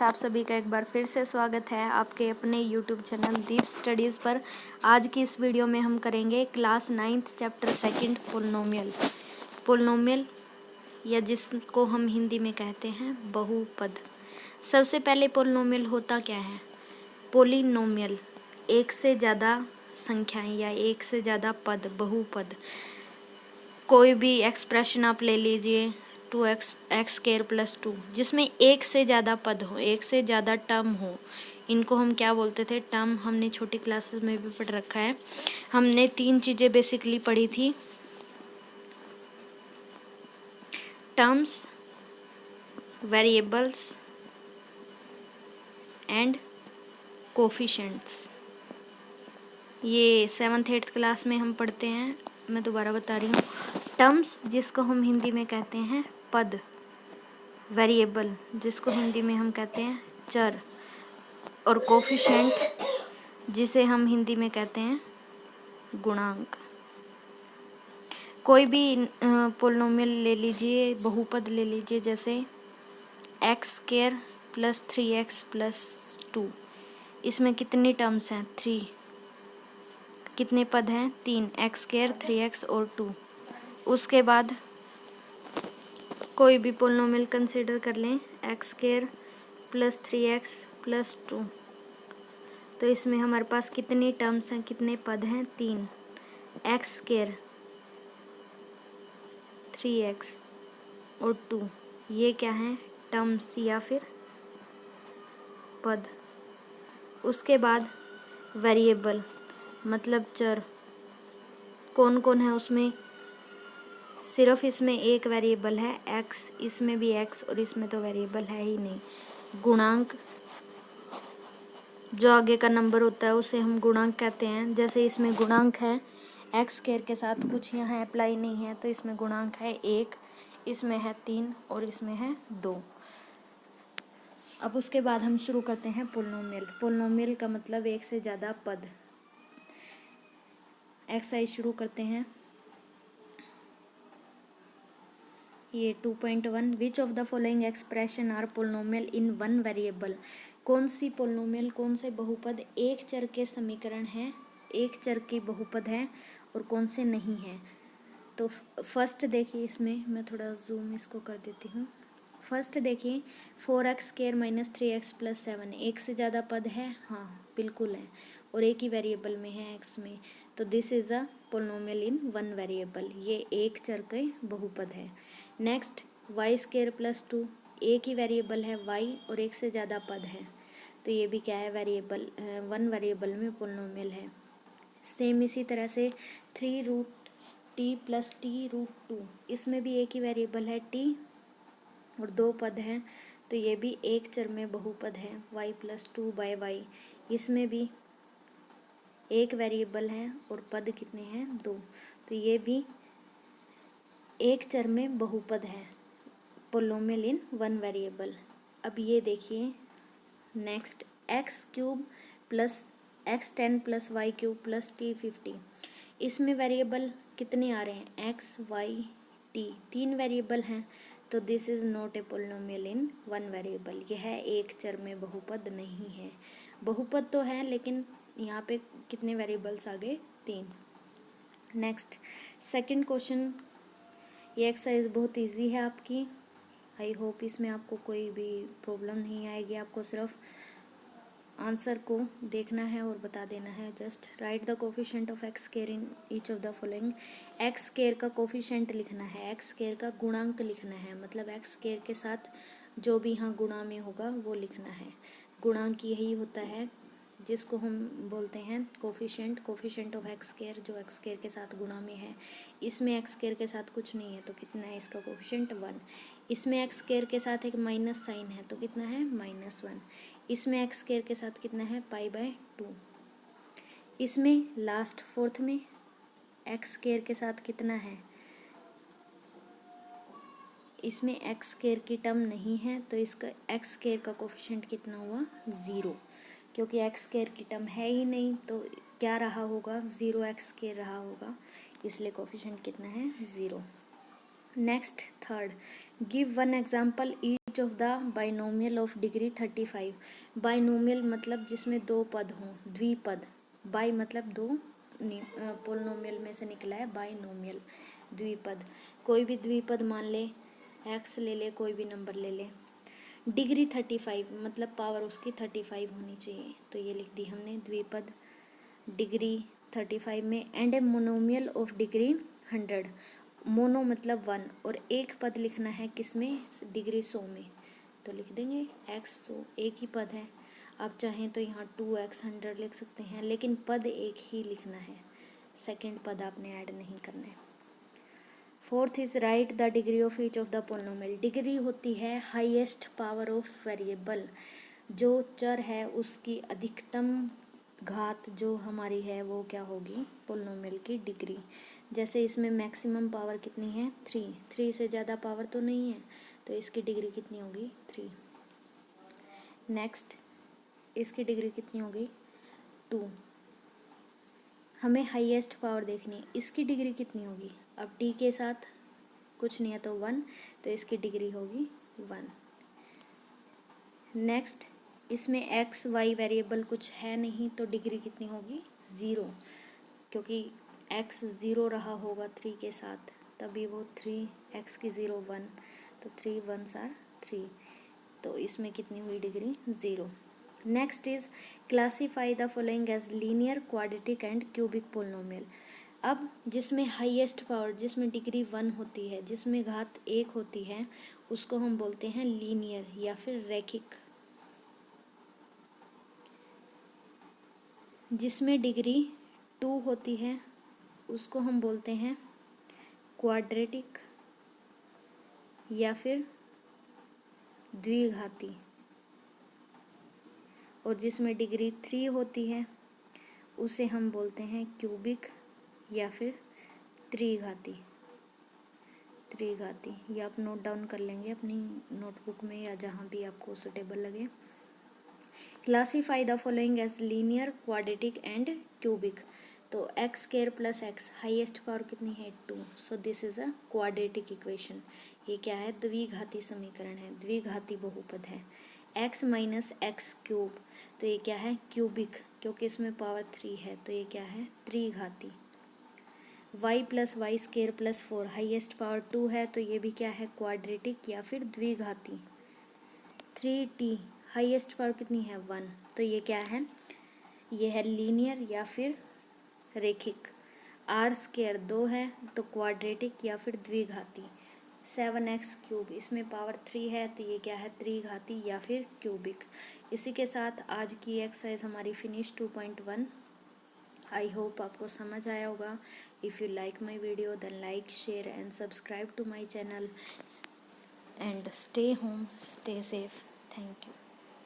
Students, आप सभी का एक बार फिर से स्वागत है आपके अपने यूट्यूब चैनल दीप स्टडीज़ पर। आज की इस वीडियो में हम करेंगे क्लास 9th चैप्टर 2 पोलिनोमियल या जिसको हम हिंदी में कहते हैं बहुपद। सबसे पहले पोलिनोमियल होता क्या है? पोलिनोमियल एक से ज़्यादा संख्याएं या एक से ज़्यादा पद, बहुपद। कोई भी एक्सप्रेशन आप ले लीजिए 2x प्लस 2, जिसमें एक से ज़्यादा पद हो, एक से ज़्यादा टर्म हो, इनको हम क्या बोलते थे? टर्म। हमने छोटी क्लासेस में भी पढ़ रखा है। हमने 3 चीज़ें बेसिकली पढ़ी थी, टर्म्स, वेरिएबल्स एंड कोफिशिएंट्स। ये 7th 8th क्लास में हम पढ़ते हैं। मैं दोबारा बता रही हूँ, टर्म्स जिसको हम हिंदी में कहते हैं पद, वेरिएबल जिसको हिंदी में हम कहते हैं चर, और कोफिशिएंट जिसे हम हिंदी में कहते हैं गुणांक। कोई भी पोलिनोमियल ले लीजिए, बहुपद ले लीजिए, जैसे x² प्लस 3x प्लस 2। इसमें कितनी टर्म्स हैं? 3। कितने पद हैं? 3, x² 3x और 2। उसके बाद कोई भी पोलिनोमियल कंसिडर कर लें, x² प्लस 3x प्लस 2। तो इसमें हमारे पास कितनी टर्म्स हैं, कितने पद हैं? 3, x² 3x और 2। ये क्या हैं? टर्म्स या फिर पद। उसके बाद वेरिएबल मतलब चर। कौन कौन है उसमें? सिर्फ इसमें एक वेरिएबल है x, इसमें भी x, और इसमें तो वेरिएबल है ही नहीं। गुणांक, जो आगे का नंबर होता है उसे हम गुणांक कहते हैं। जैसे इसमें गुणांक है, x² के साथ कुछ यहाँ अप्लाई नहीं है, तो इसमें गुणांक है 1, इसमें है 3 और इसमें है 2। अब उसके बाद हम शुरू करते हैं पोलिनोमियल। पोलिनोमियल का मतलब एक से ज़्यादा पद। एक्सरसाइज शुरू करते हैं। ये 2.1, which of the following expression are polynomial in one variable. कौन सी पोलिनोमियल, कौन से बहुपद एक चर के समीकरण हैं, एक चर की बहुपद है, और कौन से नहीं हैं? तो फर्स्ट देखिए, इसमें मैं थोड़ा जूम इसको कर देती हूँ। फर्स्ट देखिए, 4x² माइनस 3x प्लस 7, एक से ज़्यादा पद है? हाँ बिल्कुल है, और एक ही वेरिएबल में है, x में। तो this is a polynomial in one variable, ये एक चर के बहुपद है। नेक्स्ट, y² प्लस 2, एक ही वेरिएबल है y और एक से ज़्यादा पद है, तो ये भी क्या है? वेरिएबल, वन वेरिएबल में पोलिनोमियल है। सेम इसी तरह से 3√t प्लस t√2, इसमें भी एक ही वेरिएबल है t और 2 पद हैं, तो ये भी एक चर में बहुपद है, y प्लस 2/y। इसमें भी एक वेरिएबल है और पद कितने हैं? 2, तो ये भी एक चर में बहुपद है, पोलिनोमियल इन वन वेरिएबल। अब ये देखिए next, x³ plus x10 plus y³ plus t50। इसमें वेरिएबल कितने आ रहे हैं? x, y, t, 3 वेरिएबल हैं, तो this is not a polynomial in one variable. यह एक चर में बहुपद नहीं है। बहुपद तो है, लेकिन यहाँ पे कितने वेरिएबल्स आ गए? 3। Next, second question. ये एक्सरसाइज बहुत इजी है आपकी। आई होप इसमें आपको कोई भी प्रॉब्लम नहीं आएगी। आपको सिर्फ आंसर को देखना है और बता देना है। Just right the coefficient of x² in each of the following. x² का कोफिशिएंट लिखना है, x² का गुणांक लिखना है, मतलब x² के साथ जो भी यहाँ गुणा में होगा वो लिखना है। गुणांक यही होता है जिसको हम बोलते हैं कोफिशिएंट। कोफिशिएंट ऑफ x² जो x² के साथ गुणा में है। इसमें x² के साथ कुछ नहीं है, तो कितना है इसका कोफिशिएंट? 1। इसमें x² के साथ एक माइनस साइन है, तो कितना है? -1। इसमें x² के साथ कितना है? π/2। इसमें लास्ट फोर्थ में x² के साथ कितना है? इसमें x² की टर्म नहीं है, तो इसका x² का कोफिशिएंट कितना हुआ? 0, क्योंकि x² की टर्म है ही नहीं, तो क्या रहा होगा? 0 x² रहा होगा, इसलिए कोफिशिएंट कितना है? 0। Next, third, give one example each of the binomial of degree 35। Binomial मतलब जिसमें दो पद हों, द्विपद। बाई मतलब दो, पोलिनोमियल में से निकला है बाइनोमियल, द्विपद। कोई भी द्विपद मान ले, एक्स ले ले, कोई भी नंबर ले ले। डिग्री 35 मतलब पावर उसकी 35 होनी चाहिए, तो ये लिख दी हमने द्विपद डिग्री 35 में। And a monomial of degree 100। Mono मतलब 1 और एक पद लिखना है किसमें, डिग्री 100 में, तो लिख देंगे एक्स 100, एक ही पद है। आप चाहें तो यहाँ 2x 100 लिख सकते हैं, लेकिन पद एक ही लिखना है, सेकंड पद आपने ऐड नहीं करना है। Fourth is right the degree of each of the polynomial. Degree होती है हाईएस्ट पावर ऑफ वेरिएबल, जो चर है उसकी अधिकतम घात जो हमारी है वो क्या होगी, पोलिनोमियल की डिग्री। जैसे इसमें मैक्सिमम पावर कितनी है, 3, 3 से ज़्यादा पावर तो नहीं है, तो इसकी डिग्री कितनी होगी, 3। नेक्स्ट इसकी डिग्री कितनी होगी, 2। हमें हाईएस्ट पावर देखनी है, इसकी डिग्री कितनी होगी। अब टी के साथ कुछ नहीं है तो 1, तो इसकी डिग्री होगी 1। नेक्स्ट इसमें एक्स वाई वेरिएबल कुछ है नहीं, तो डिग्री कितनी होगी, 0, क्योंकि एक्स 0 रहा होगा 3 के साथ, तभी वो 3, एक्स की 0 1, तो 3 1s are 3, तो इसमें कितनी हुई degree, 0। Next is classify the following as linear, quadratic and cubic polynomial. अब जिसमें हाईएस्ट पावर, जिसमें डिग्री 1 होती है, जिसमें घात 1 होती है, उसको हम बोलते हैं लीनियर या फिर रैखिक। जिसमें डिग्री 2 होती है उसको हम बोलते हैं क्वाड्रेटिक या फिर द्विघाती। और जिसमें डिग्री 3 होती है उसे हम बोलते हैं क्यूबिक या फिर त्रिघाती। त्रिघाती ये आप नोट डाउन कर लेंगे अपनी नोटबुक में या जहाँ भी आपको सुटेबल लगे। Classify the following as linear, quadratic and cubic. तो x square plus x, highest power कितनी है, 2, so this is a quadratic equation. ये क्या है, द्विघाती समीकरण है, द्विघाती बहुपद है। एक्स माइनस एक्स क्यूब, तो ये क्या है, क्यूबिक, क्योंकि इसमें पावर 3 है, तो ये क्या है, त्रिघाती। Y plus y square plus 4, highest power 2 है, तो ये भी क्या है, क्वाड्रेटिक या फिर द्विघाती। 3t, हाईएस्ट पावर कितनी है, 1, तो ये क्या है, ये है लीनियर या फिर रेखिक। आर स्क्वायर 2 है, तो क्वाड्रेटिक या फिर द्विघाती। 7x क्यूब, इसमें पावर 3 है, तो ये क्या है, त्रिघाती या फिर क्यूबिक। इसी के साथ आज की एक्सरसाइज हमारी फिनिश 2.1। आई होप आपको समझ आया होगा। If you like my video then like, share and subscribe to my channel and stay home, stay safe. Thank you.